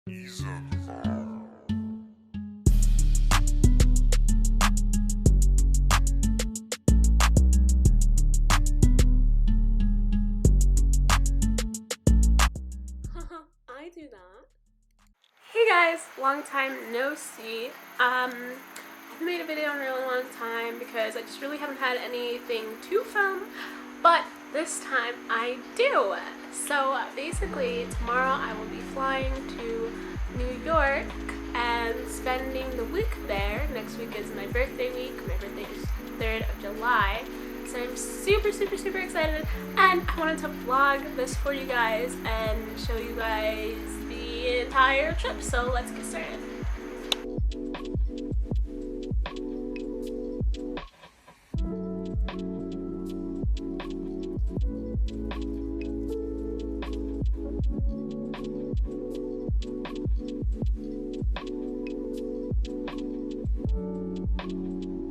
I do that. Hey guys, long time no see. I've made a video in a really long time because I just really haven't had anything to film, but this time I do. So basically tomorrow I will be flying to New York and spending the week there. Next week is my birthday week. My birthday is 3rd of July. So I'm super excited, and I wanted to vlog this for you guys and show you guys the entire trip. So let's get started.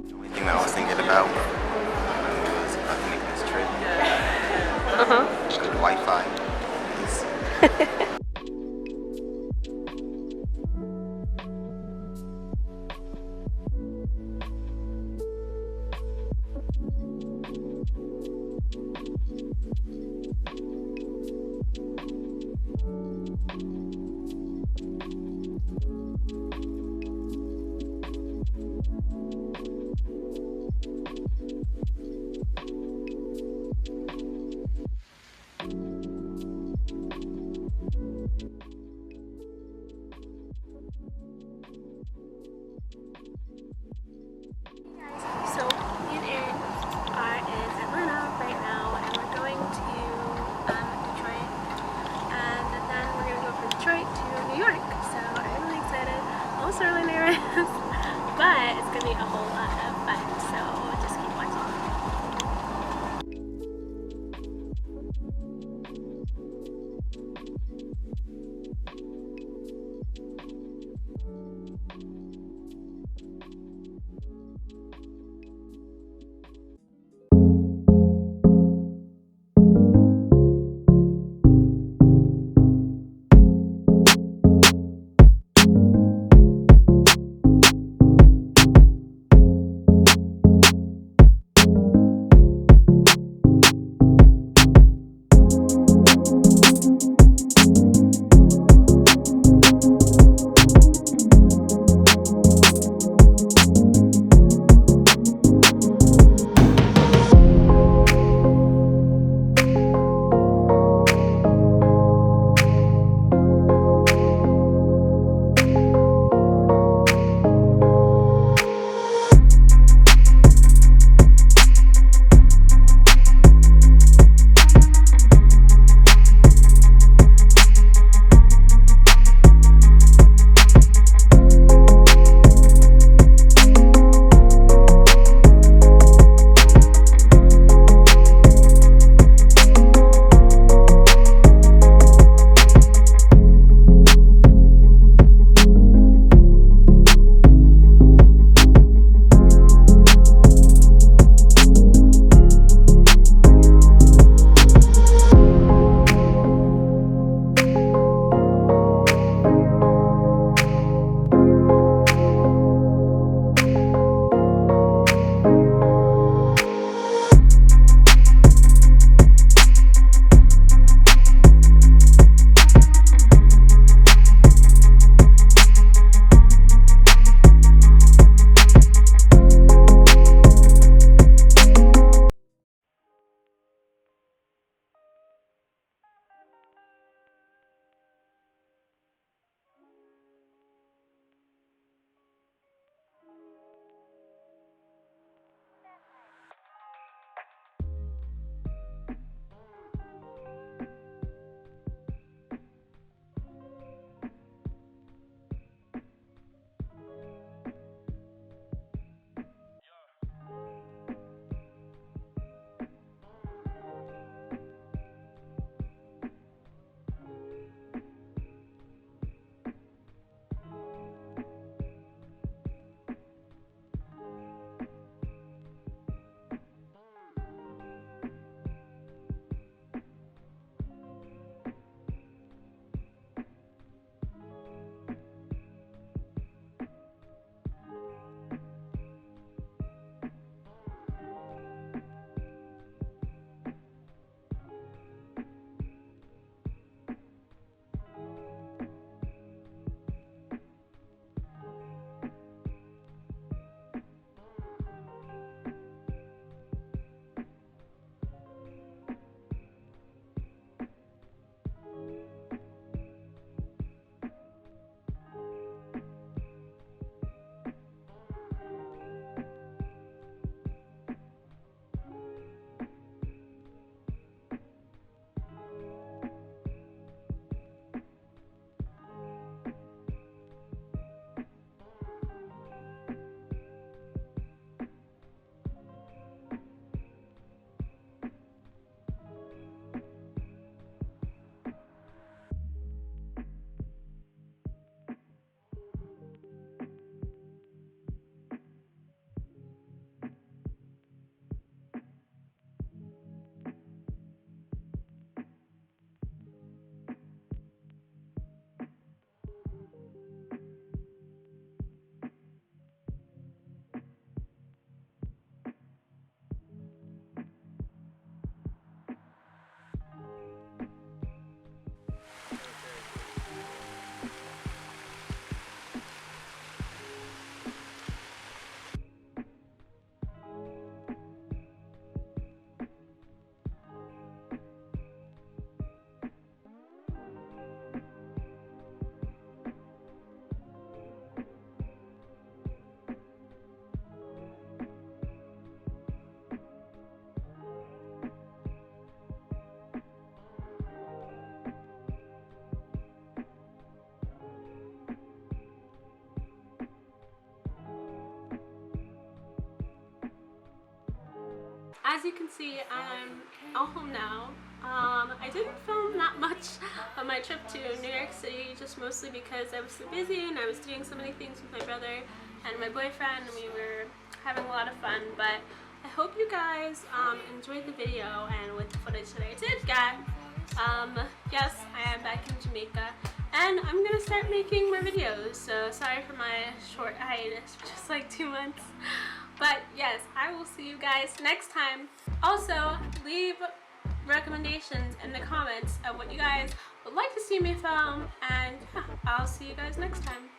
The only thing that I was thinking about was about to make this trip. Good Wi-Fi. So me and Erin are in Atlanta right now, and we're going to Detroit, and then we're gonna go from Detroit to New York. So I'm really excited. I'm also really nervous, but it's gonna be a whole lot of fun. So just keep watching. as you can see, I'm all home now. I didn't film that much of my trip to New York City, just mostly because I was so busy and I was doing so many things with my brother and my boyfriend, and we were having a lot of fun. But I hope you guys enjoyed the video and with the footage that I did get. Yes, I am back in Jamaica and I'm gonna start making more videos, so sorry for my short hiatus for just like 2 months. But yes, I will see you guys next time. Also, leave recommendations in the comments of what you guys would like to see me film, and yeah, I'll see you guys next time.